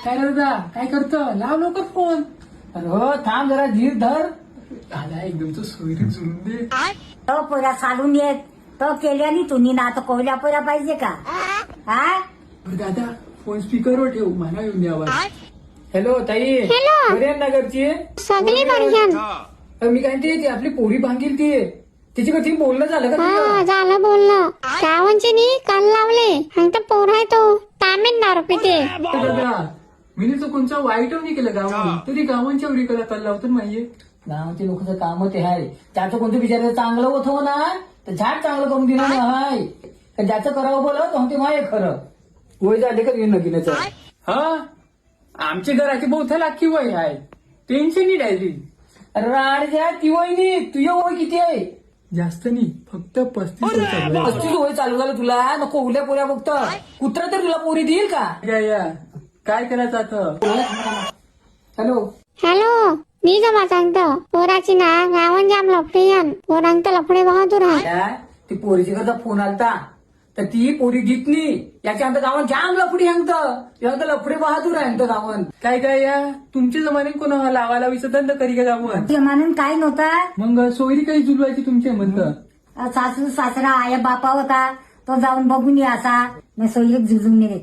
काय रे दादा काय करतो? लाव लवकर फोन. अरे हो थांब जरा धीर धर. दादा एकदम तो सोयरी जुळून दे. तो पोरा चालून येत तो केल्याने तुम्ही ना आता कोयल्या पोरा पाहिजे का? हा बरं दादा फोन स्पीकरवर ठेव, मला येऊन द्या आवाज. हॅलो ताई. हॅलो. बरे आहे नगरची? सगळी बढियान. मी काय म्हणते ती आपली पोरी भांगील ती तिची कधी बोलणं झालं का हा तुझं? झालं बोलणं. गावांची नी काल लावले आणि तो पोर आहे तो तामेन दारू पिते. दादा मी तो कोणचा वाईट नाही केलं गावाला, तरी गावांच्या उरिकाला चालला होता माहिती. गावाच्या लोकांचं काम ते आहे. त्याचं कोणतं बिचारायचं चांगलं होत हो ना तर झाड चांगलं करून दिलं नाही. ज्याचं करावं बोला तो ते माय खरं वय झाले का नगिनाचं. हा आमच्या घराची बहुथा लाखी वय आहे, टेन्शन नाही डायरी. राडच्या ती वय नाही तुझं वय किती आहे? जास्त नाही, फक्त 35 वर्षाचं वय. 35 वय चालू झालं तुला. नको उल्या पोऱ्या बघत कुत्रा तर तुला पोरी देईल का? काय करायचं आता? हॅलो. हॅलो मी जमा सांगतो पोराची ना गावान जाम लफडे यान पोरांग तर लफडे बहादूर आहे. काय? ती पोरीची करता फोन आलता तर ती पोरी देत नाही. याच्या अंतर गावात जाम लफडी अंत लफडे बहादूर आहे अंत गावात. काय या तुमच्या जमान्यात कोण लावा लावीचा धंदा करी का गावात? ते म्हणून काय नव्हता. मग सोयरी काही जुलवायची तुमच्या म्हणतं. सासू सासरा आया बापा होता तो जाऊन बघून ये असा मी सोयीत झुजून नेत.